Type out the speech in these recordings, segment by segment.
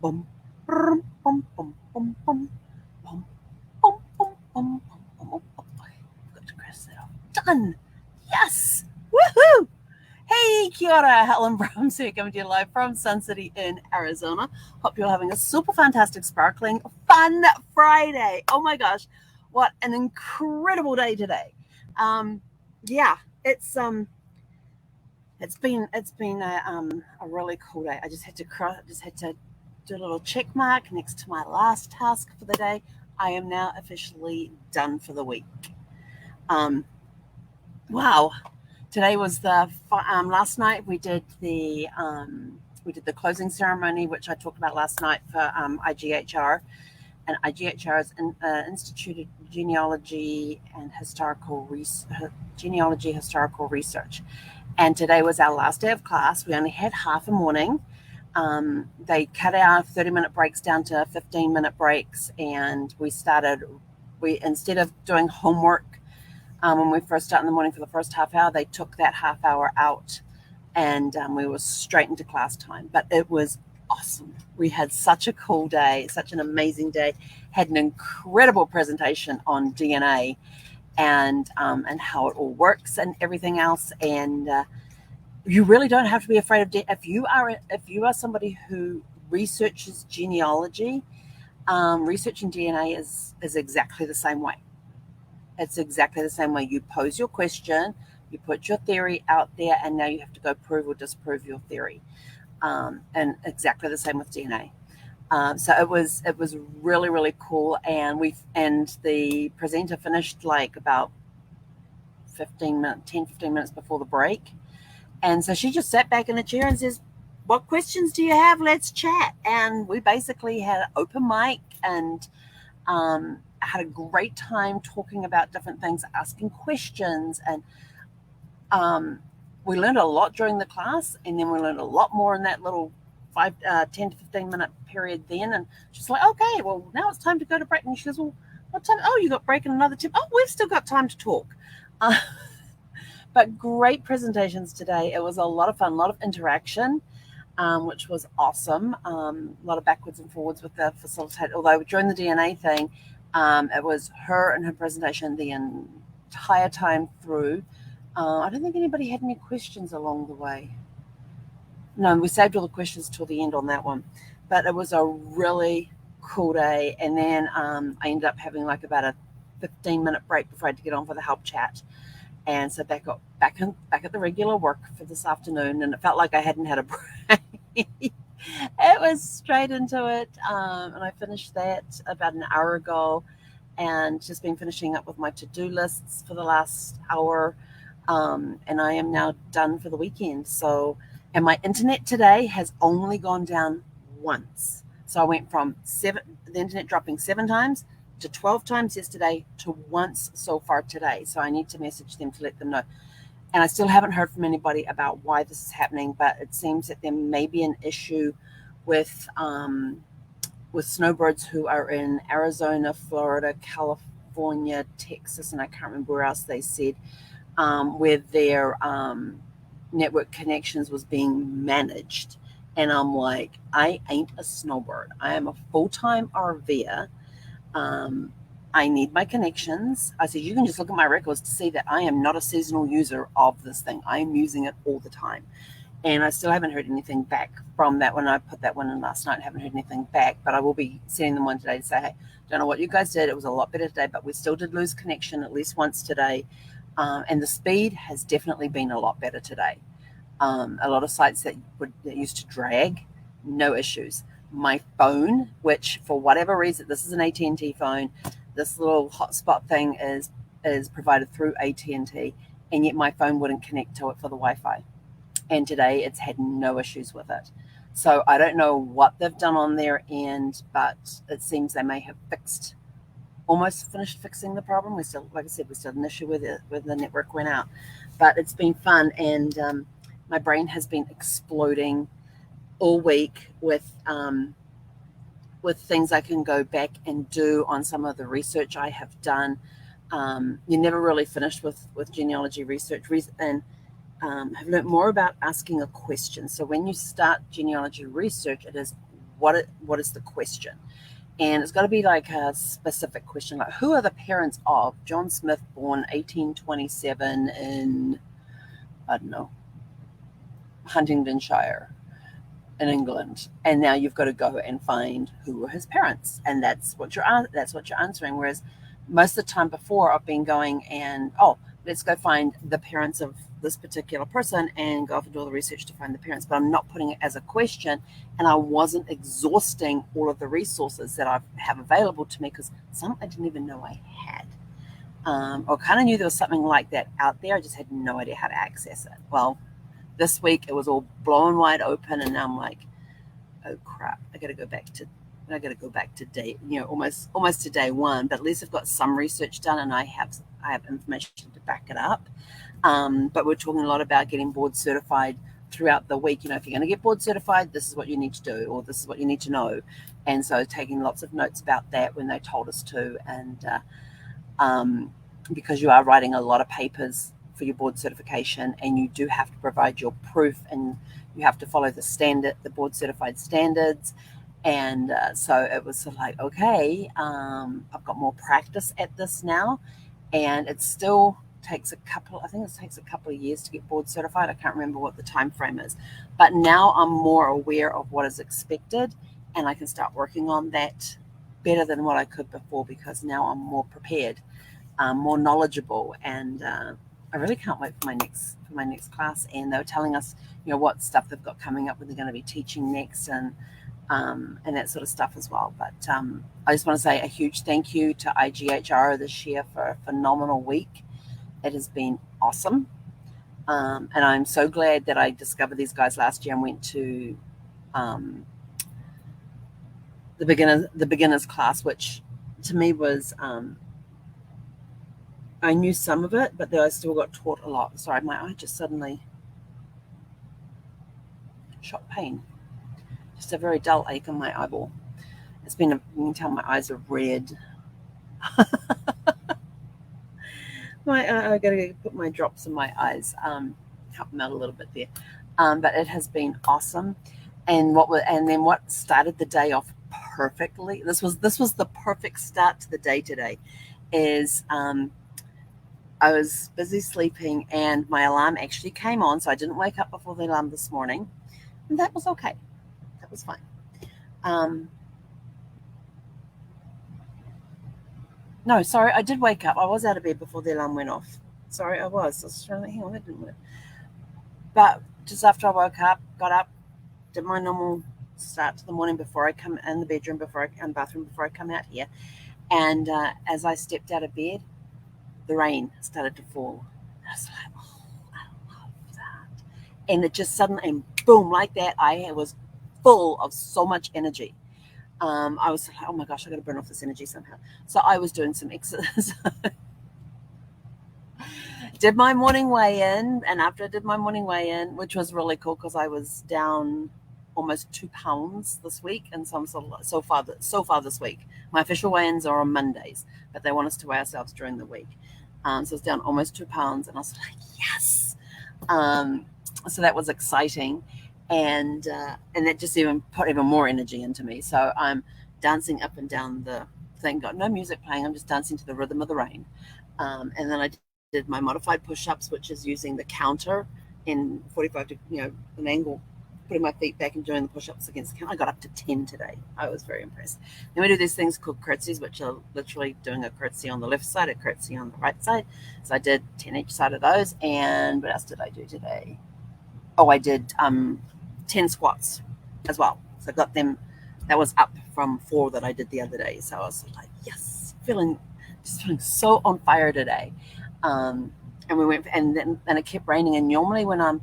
Bum, brum, bum, bum, bum, bum, bum, bum, bum, bum, bum, bum. Oh, I've got to cross that off. Done. Yes. Woohoo. Hey, kia ora, Helen Brahms here, coming to you live from Sun City in Arizona. Hope you're having a super fantastic, sparkling, fun Friday. Oh my gosh, what an incredible day today! Um, yeah, it's been a really cool day. I just had to do a little check mark next to my last task for the day. I am now officially done for the week. Um, wow, today was last night we did the closing ceremony, which I talked about last night for IGHR, and IGHR is Institute of Genealogy Historical Research. And today was our last day of class. We only had half a morning. They cut our 30-minute breaks down to 15-minute breaks, and we instead of doing homework when we first start in the morning for the first half hour, they took that half hour out, and we were straight into class time. But it was awesome. We had such a cool day, such an amazing day. Had an incredible presentation on DNA and how it all works and everything else. And you really don't have to be afraid of if you are somebody who researches genealogy. Researching DNA is exactly the same way. It's exactly the same way. You pose your question, you put your theory out there, and now you have to go prove or disprove your theory. And exactly the same with DNA. So it was really really cool, and the presenter finished like about 15 minutes before the break, and so she just sat back in the chair and says, "What questions do you have? Let's chat." And we basically had an open mic and had a great time talking about different things, asking questions, and um, we learned a lot during the class, and then we learned a lot more in that little 10 to 15 minute period then. And she's like, "Okay, well, now it's time to go to break." And she goes, "Well, what time? Oh, you got break in another 10. Oh, we've still got time to talk." Uh, but great presentations today. It was a lot of fun, a lot of interaction, which was awesome. A lot of backwards and forwards with the facilitator. Although during the DNA thing, it was her and her presentation the entire time through. I don't think anybody had any questions along the way. No, we saved all the questions till the end on that one. But it was a really cool day. And then I ended up having like about a 15-minute break before I had to get on for the help chat. And so back at the regular work for this afternoon, and it felt like I hadn't had a break. It was straight into it, and I finished that about an hour ago, and just been finishing up with my to-do lists for the last hour, and I am now done for the weekend. So, and my internet today has only gone down once. So I went from the internet dropping 7 times to 12 times yesterday to once so far today. So I need to message them to let them know. And I still haven't heard from anybody about why this is happening, but it seems that there may be an issue with snowbirds who are in Arizona, Florida, California, Texas, and I can't remember where else they said, where their network connections was being managed. And I'm like, I ain't a snowbird. I am a full-time RVer. Um, I need my connections. I said, you can just look at my records to see that I am not a seasonal user of this thing. I am using it all the time. And I still haven't heard anything back from that one. I put that one in last night. I haven't heard anything back, but I will be sending them one today to say, hey, don't know what you guys did. It was a lot better today, but we still did lose connection at least once today. And the speed has definitely been a lot better today. A lot of sites that used to drag, no issues. My phone, which for whatever reason, this is an AT&T phone, this little hotspot thing is provided through AT&T, and yet my phone wouldn't connect to it for the Wi-Fi. And today it's had no issues with it. So I don't know what they've done on their end, but it seems they may have almost finished fixing the problem. We still, like I said, we still had an issue with it, where the network went out. But it's been fun, and my brain has been exploding all week with things I can go back and do on some of the research I have done. You're never really finished with genealogy research, and have learned more about asking a question. So when you start genealogy research, it is what is the question? And it's got to be like a specific question, like who are the parents of John Smith, born 1827 in, I don't know, Huntingdonshire in England. And now you've got to go and find who were his parents, and that's what you're answering. Whereas most of the time before, I've been going and let's go find the parents of this particular person and go off and do all the research to find the parents. But I'm not putting it as a question, and I wasn't exhausting all of the resources that I have available to me, because some I didn't even know I had, or kind of knew there was something like that out there. I just had no idea how to access it. Well, this week it was all blown wide open, and now I'm like, oh crap, I got to go back to day, almost to day one. But at least I've got some research done, and I have information to back it up. But we're talking a lot about getting board certified throughout the week. If you're going to get board certified, this is what you need to do, or this is what you need to know. And so taking lots of notes about that when they told us to, and because you are writing a lot of papers for your board certification, and you do have to provide your proof, and you have to follow the board certified standards. And so it was sort of like, okay, I've got more practice at this now, and it still takes a couple of years to get board certified. I can't remember what the time frame is, but now I'm more aware of what is expected, and I can start working on that better than what I could before, because now I'm more prepared, more knowledgeable, and I really can't wait for my next class. And they were telling us, what stuff they've got coming up, when they're going to be teaching next, and that sort of stuff as well. But I just want to say a huge thank you to IGHR this year for a phenomenal week. It has been awesome, and I'm so glad that I discovered these guys last year and went to the beginners class, which to me was I knew some of it, but I still got taught a lot. Sorry, my eye just suddenly shot pain. Just a very dull ache on my eyeball. You can tell my eyes are red. I got to put my drops in my eyes, help them out a little bit there. But it has been awesome. And then what started the day off perfectly, this was the perfect start to the day today, is I was busy sleeping, and my alarm actually came on, so I didn't wake up before the alarm this morning, and that was okay. That was fine. No, sorry, I did wake up. I was out of bed before the alarm went off. Sorry, I was trying to hang on, that didn't work. But just after I woke up, got up, did my normal start to the morning before I come in the bedroom, bathroom before I come out here. And as I stepped out of bed, the rain started to fall. I was like, oh, I love that. And it just suddenly, and boom, like that, I was full of so much energy. I was like, oh my gosh, I got to burn off this energy somehow. So I was doing some exercise. Did my morning weigh-in, and after I did my morning weigh-in, which was really cool because I was down almost 2 pounds this week, and so far this week. My official weigh-ins are on Mondays, but they want us to weigh ourselves during the week. So it's down almost 2 pounds, and I was like, yes. So that was exciting, and that just put even more energy into me. So I'm dancing up and down the thing, got no music playing. I'm just dancing to the rhythm of the rain, and then I did my modified push-ups, which is using the counter in 45 an angle, putting my feet back and doing the push-ups against the counter. I got up to 10 today. I was very impressed. Then we do these things called curtsies, which are literally doing a curtsy on the left side, a curtsy on the right side. So I did 10 each side of those. And what else did I do today? Oh, I did 10 squats as well. So I got them. That was up from 4 that I did the other day. So I was like, yes, feeling so on fire today. And we went, and then it kept raining. And normally when I'm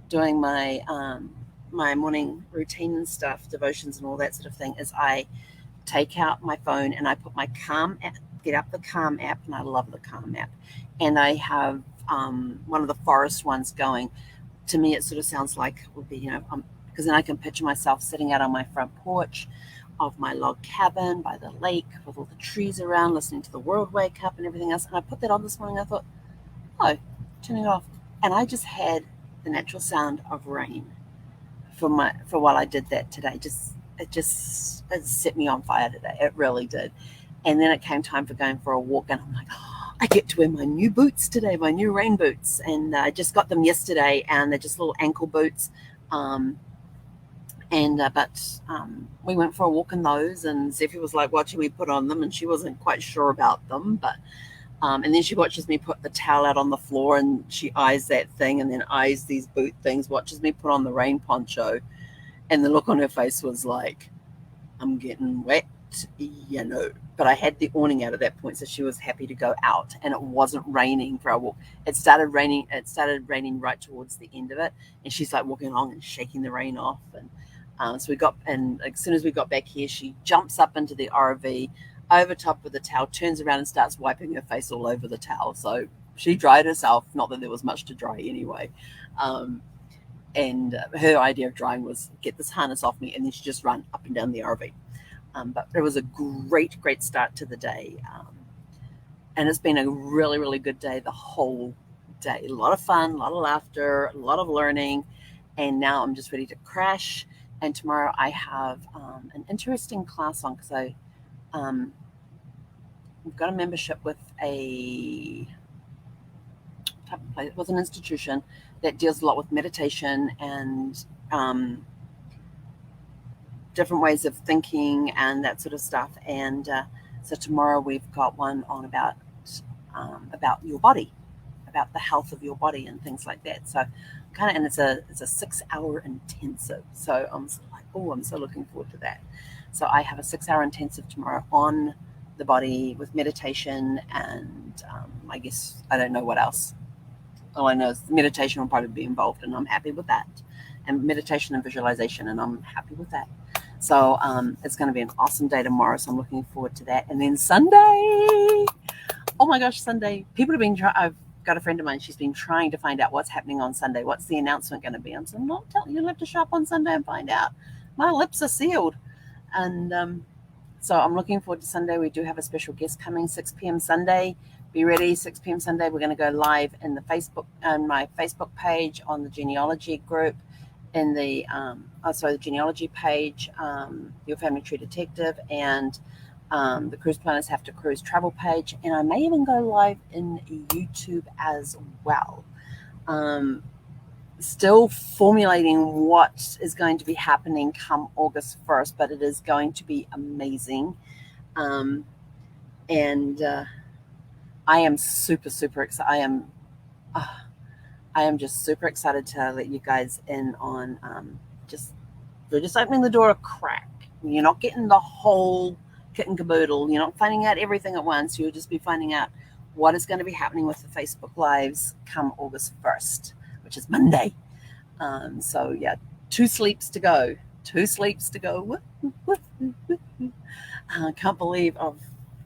doing my my morning routine and stuff, devotions and all that sort of thing, is I take out my phone and I put my Calm app, get up the Calm app, and I love the Calm app. And I have one of the forest ones going. To me, it sort of sounds like it would be, because then I can picture myself sitting out on my front porch of my log cabin by the lake with all the trees around, listening to the world wake up and everything else. And I put that on this morning. I thought, oh, turning it off. And I just had the natural sound of rain for while I did that today. Just it set me on fire today. It really did. And then it came time for going for a walk, and I'm like, oh, I get to wear my new boots today, my new rain boots, and I just got them yesterday, and they're just little ankle boots. But we went for a walk in those, and Zeffie was like watching me put on them, and she wasn't quite sure about them, but and then she watches me put the towel out on the floor, and she eyes that thing, and then eyes these boot things, watches me put on the rain poncho, and the look on her face was like, I'm getting wet, But I had the awning out at that point, so she was happy to go out, and it wasn't raining for our walk. It started raining right towards the end of it, and she's like walking along and shaking the rain off. And so we got, and as soon as we got back here, she jumps up into the RV over top of the towel, turns around and starts wiping her face all over the towel. So she dried herself, not that there was much to dry anyway. And her idea of drying was get this harness off me, and then she just run up and down the RV. But it was a great start to the day. And it's been a really, really good day the whole day. A lot of fun, a lot of laughter, a lot of learning. And now I'm just ready to crash. And tomorrow I have an interesting class on, because we've got a membership with a type of place, with an institution that deals a lot with meditation and different ways of thinking and that sort of stuff. And so tomorrow we've got one on about your body, about the health of your body and things like that. So and it's a 6-hour intensive. So I'm like, I'm so looking forward to that. So I have a 6-hour intensive tomorrow on the body with meditation, and I guess I don't know what else. All I know is meditation will probably be involved, and I'm happy with that. And meditation and visualization, and I'm happy with that. So it's going to be an awesome day tomorrow. So I'm looking forward to that. And then Sunday, oh my gosh, Sunday. People have been I've got a friend of mine. She's been trying to find out what's happening on Sunday. What's the announcement going to be? I'm saying, not telling you. You'll have to show up on Sunday and find out. My lips are sealed. And so I'm looking forward to Sunday. We do have a special guest coming, 6 p.m. Sunday. Be ready, 6 p.m. Sunday. We're going to go live in the my Facebook page, on the Genealogy group, in the the Genealogy page, Your Family Tree Detective, and the Cruise Planners Have to Cruise travel page. And I may even go live in YouTube as well. Still formulating what is going to be happening come August 1st, but it is going to be amazing. And I am super excited. I am just super excited to let you guys in on we're just opening the door a crack. You're not getting the whole kit and caboodle. You're not finding out everything at once. You'll just be finding out what is going to be happening with the Facebook Lives come August 1st, which is Monday. So yeah, 2 sleeps to go. 2 sleeps to go. I can't believe I've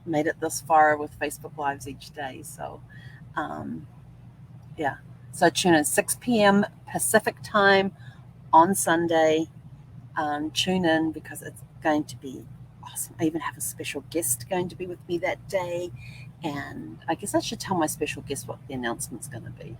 made it this far with Facebook Lives each day. So yeah. So tune in 6 p.m. Pacific time on Sunday. Tune in, because it's going to be awesome. I even have a special guest going to be with me that day. And I guess I should tell my special guest what the announcement's going to be.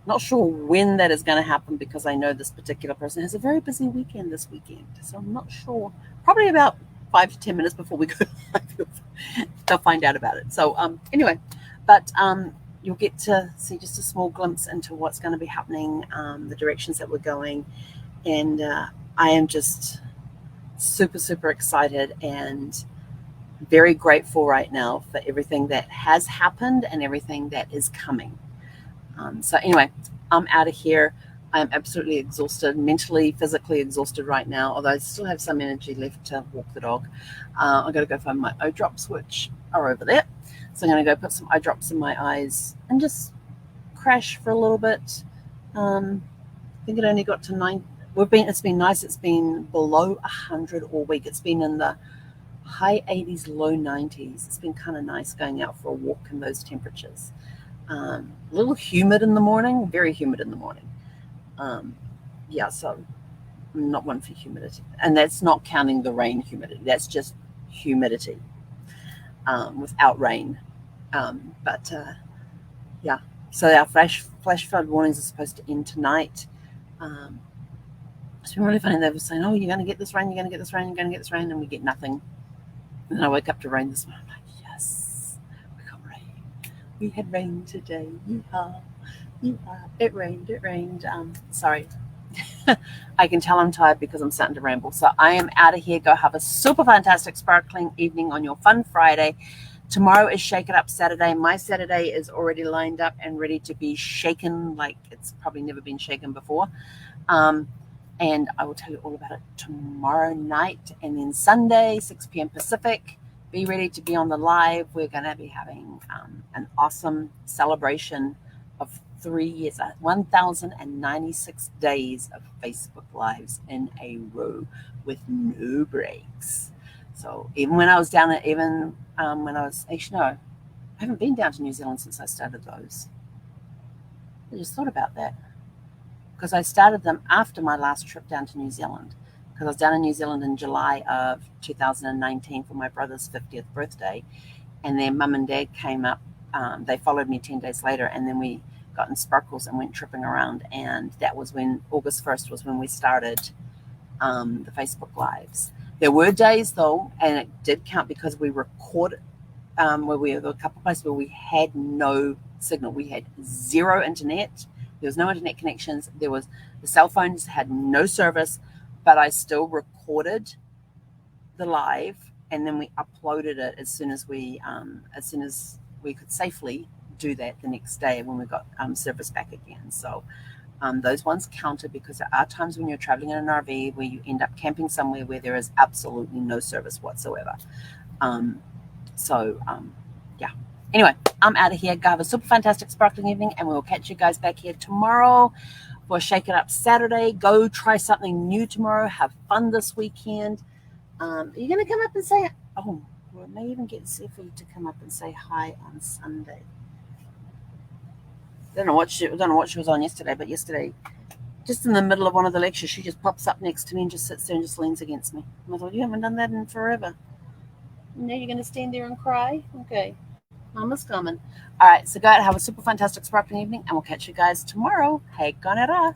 Not sure when that is going to happen, because I know this particular person has a very busy weekend this weekend. So I'm not sure. Probably about 5 to 10 minutes before we go live, they'll find out about it. So anyway, but you'll get to see just a small glimpse into what's going to be happening, the directions that we're going. And I am just super excited and very grateful right now for everything that has happened and everything that is coming. So anyway, I'm out of here. I'm absolutely exhausted, mentally, physically exhausted right now, although I still have some energy left to walk the dog. I've got to go find my eye drops, which are over there. So I'm going to go put some eye drops in my eyes and just crash for a little bit. I think it only got to 9. It's been nice. It's been below 100 all week. It's been in the high 80s, low 90s. It's been kind of nice going out for a walk in those temperatures. A little humid in the morning, very humid in the morning. So I'm not one for humidity. And that's not counting the rain humidity. That's just humidity without rain. So our flash flood warnings are supposed to end tonight. It's been really funny. They were saying, "Oh, you're going to get this rain. You're going to get this rain. You're going to get this rain," and we get nothing. And then I wake up to rain this morning. I'm like, "Yes, we got rain. We had rain today. Yeehaw, yeehaw! It rained. It rained." Sorry. I can tell I'm tired because I'm starting to ramble. So I am out of here. Go have a super fantastic, sparkling evening on your fun Friday. Tomorrow is Shake It Up Saturday. My Saturday is already lined up and ready to be shaken like it's probably never been shaken before. And I will tell you all about it tomorrow night. And then Sunday, 6 p.m. Pacific, be ready to be on the live. We're going to be having an awesome celebration of 3 years, 1,096 days of Facebook Lives in a row with no breaks. So even when I was down at, when I was, actually, no, I haven't been down to New Zealand since I started those. I just thought about that because I started them after my last trip down to New Zealand, because I was down in New Zealand in July of 2019 for my brother's 50th birthday, and then mum and dad came up. They followed me 10 days later, and then we got in sparkles and went tripping around, and that was when August 1st was when we started the Facebook Lives. There were days though, and it did count because we recorded where we were a couple of places where we had no signal. We had zero internet. There was no internet connections. The cell phones had no service, but I still recorded the live, and then we uploaded it as soon as we could safely do that the next day when we got service back again. So those ones counted because there are times when you're traveling in an RV where you end up camping somewhere where there is absolutely no service whatsoever. Yeah. Anyway, I'm out of here. Go have a super fantastic, sparkling evening, and we'll catch you guys back here tomorrow for Shake It Up Saturday. Go try something new tomorrow. Have fun this weekend. Are you going to come up and say, oh, we may even get Sophie to come up and say hi on Sunday. I don't know what she was on yesterday, but yesterday, just in the middle of one of the lectures, she just pops up next to me and just sits there and just leans against me. And I thought, you haven't done that in forever. Now you're going to stand there and cry? Okay. Mama's coming. All right, so go out, have a super fantastic, sparkling evening, and we'll catch you guys tomorrow. Hey, Gonera.